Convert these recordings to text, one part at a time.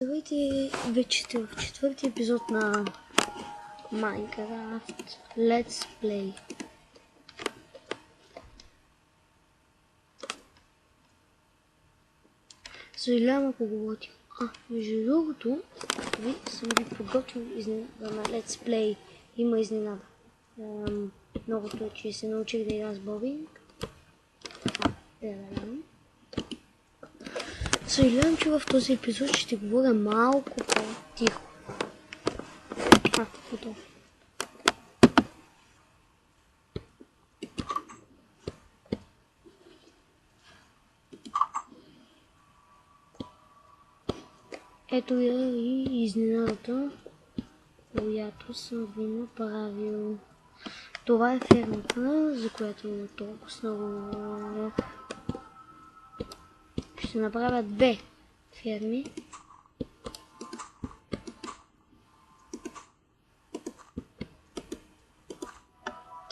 Здравейте, вече сте в четвърти епизод на Minecraft Let's Play. Съжалявам ако говорим. Между другото, съм ви подготвил изненада на Let's Play. Има изненада. Многото е, че се научих да игра с Бобинг. Съжалявам, че в този епизод ще говоря малко по-тихо. Готово. Ето я и изненадата, която съм ви направил. Това е фермата, за която толкова много ще направя две ферми.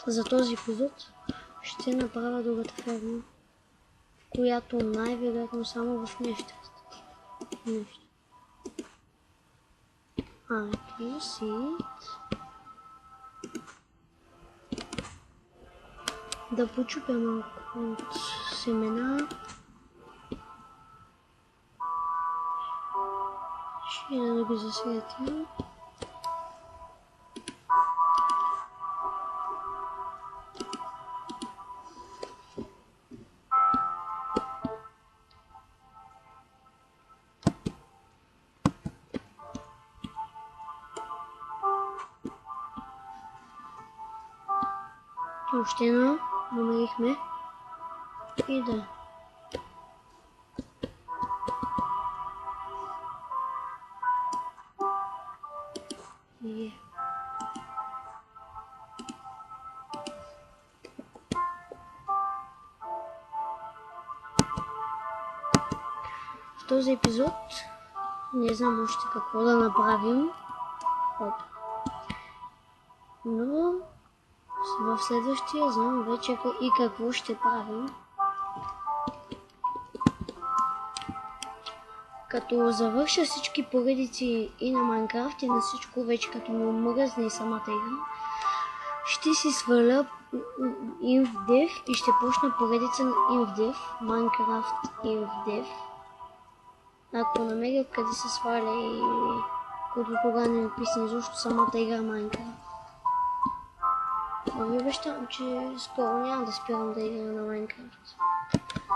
За този епизод ще направя другата ферма, в която най-вероятно само в нещо. Ето сит. Да почупя малко от семена. Ще да ги засветя. Още едно намерихме и да. В този епизод не знам още какво да направим, но в следващия знам вече и какво ще правим. Като завърша всички поредици и на Minecraft и на всичко вече като му мръзне самата игра, ще си сваля InfDev и ще почна поредица на InfDev, Minecraft InfDev. Ако намеря къде се сваля и който тогава не е писано изобщо самата игра Minecraft. Но ви обещавам, че скоро няма да спирам да игра на Minecraft.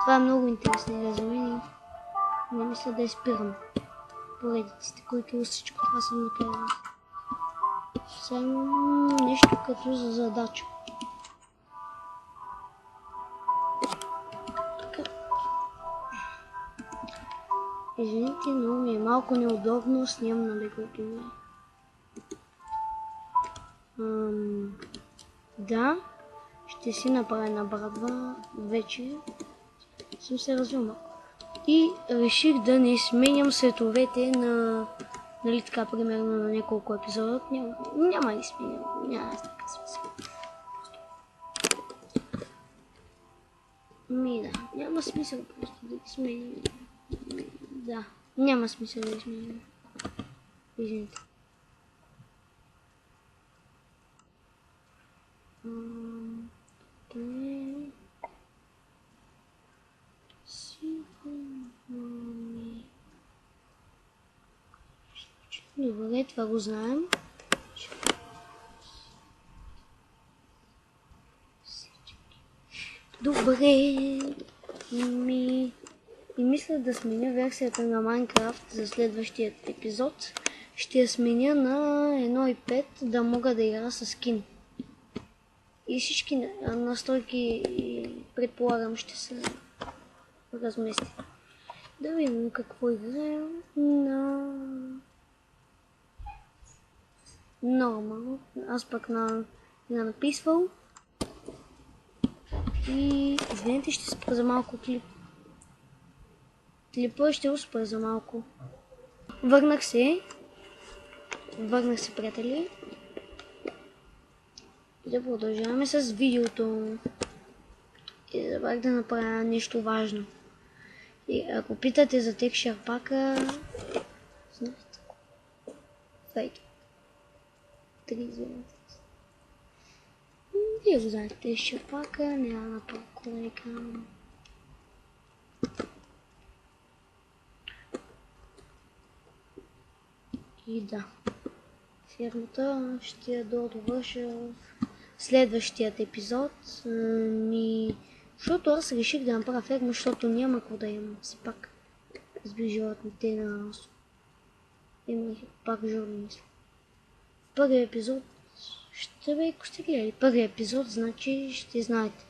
Това е много интересна игра за мен. Не мисля да спирам поредиците, които всичко това съм наказал. Само нещо като за задача. Извините, но ми е малко неудобно, снимам на леглото ми. Да, ще си направя една брадва, вече съм се развил малко. И реших да не сменям световете на, нали така, примерно на няколко епизода. Няма да сменям, няма така смисъл. Да, няма смисъл просто да ги сменим. Да, няма смисъл да ги сменим. Извините. Добре, това го знаем. Добре. И мисля да сменя версията на Minecraft за следващия епизод. Ще я сменя на 1.5 да мога да игра с скин. И всички настройки предполагам ще се размести. Да видим какво играем на нормал. Аз пък на написвал. И извинете, ще спра за малко клип. Клипа ще успра за малко. Върнах се, приятели. И да продължаваме с видеото. И забрах да направя нещо важно. И ако питате за Texture Pack, Кайто. 3 звезди. Вие го знаете, Шапака, няма на толкова. И да. Фермата ще я довърша в следващият епизод. Защото аз реших да направя ферма, защото няма какво да имам. Все пак сби животните на имах пак журналист. Първият епизод ще бе, ако сте гледали първият епизод, значи ще знаете.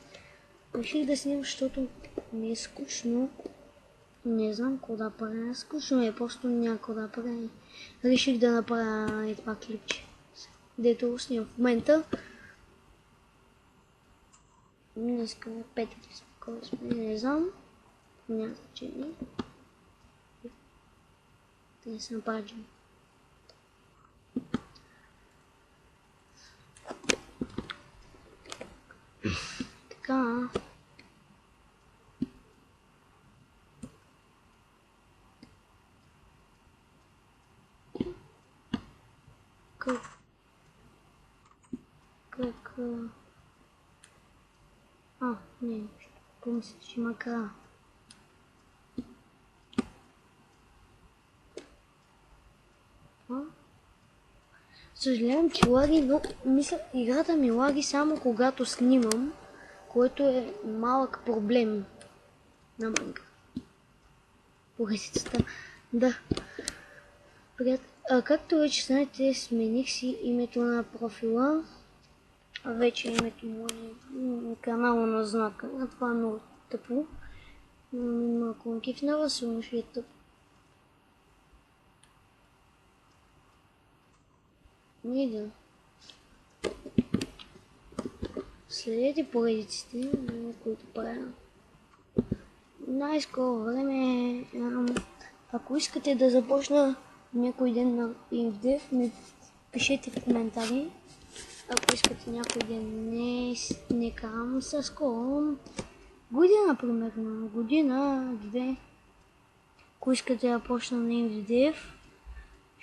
Реших да снимам, защото ми е скучно. Не знам какво да правя. Скучно е, просто някакво да правя. Реших да направя и това клипче. Дето го снимам в момента. Днеска на 5 или скоро сме, не знам. Няма значение. Не съм паджен. Така. Как... не, помисля, че има края. Съжалявам, че лаги, но мисля, играта ми лаги само когато снимам, което е малък проблем на Майнкрафт. Поредицата. Да. Както вече знаете, смених си името на профила. Вече името му е канала на знака. Това е много тъпо. Малко ме кефнава, сигурно ще е тъпо. И да. Следете поредиците, които правя. Най-скоро време, ако искате да започна някой ден на InvDev, ми пишете в коментари. Ако искате някой ден, не карам със скоро. Година, примерно. Година, 2. Ако искате да почна на InvDev,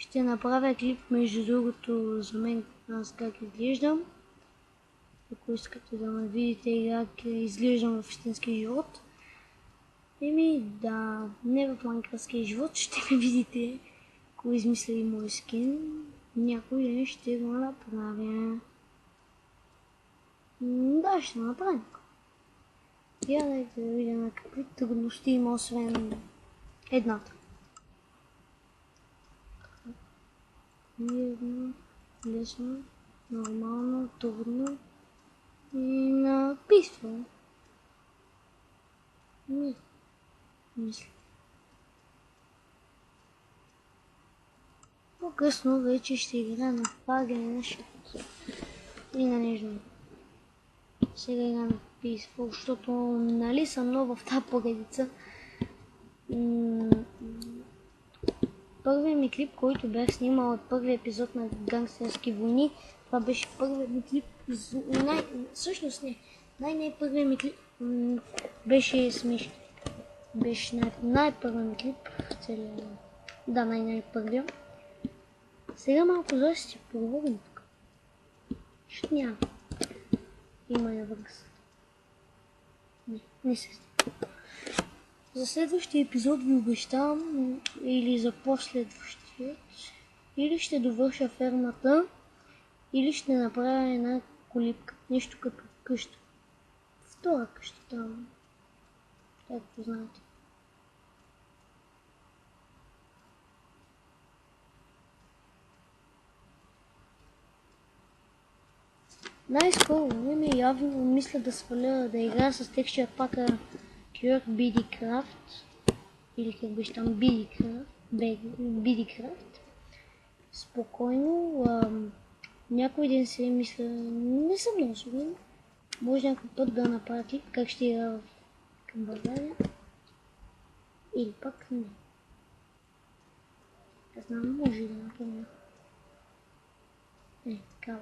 ще направя клип, между другото, за мен аз как изглеждам. Ако искате да ме видите как изглеждам в истински живот. Да, не в майнкрафтския живот, ще ме видите, ако измисля и мой скин. Някой ден ще го направя. Да, ще направя. Дайте да видя на какви трудности има, освен едната. Мирно, лесно, нормално, трудно и написано. Мисля. По-късно вече ще игра на пагане на шипото и на нежно. Сега игра на Peaceful, защото нали съм нова в тази поредица. Първият ми клип, който бях снимал от първия епизод на Гангстерски войни, това беше първият ми клип. Всъщност не. Най-първият ми клип беше смешки. Беше най-първият ми клип. Да, най-първият. Сега малко за ще си поговорим тук. Ще няма. Има я върс. Не се стига. За следващия епизод ви обещавам, или за последващия, или ще довърша фермата, или ще направя една колипка, нещо като къща. Втора къща там, както знаете. Най-скоро време явно мисля да сваля да играя с текстчер пака Cure BDcraft, или как беше там BDcraft. Спокойно, някой ден се мисля, не съм много сигурен, може някой път да направя клип как ще игра към България, или пак не. Не знам, може да направя. Такава.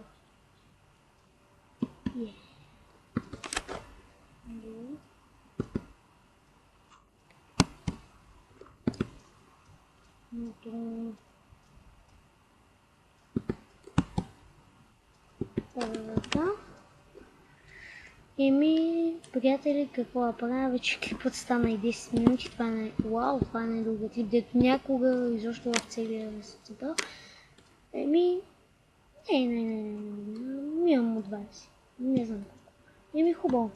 Да. Приятели, какво да правя? Вече клипът стана и 10 минути. Това не е... Вау, това не е друга клип, дето някога изобщо в целия света. Не. Имам от 20. Не знам колко. Хубаво.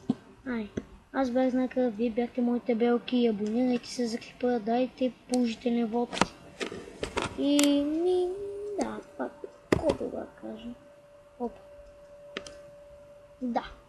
Аз бях знака, вие бяхте моите белки, абонирайте се за клипа, дайте положителен вод. Да, това, какво да кажа? Да.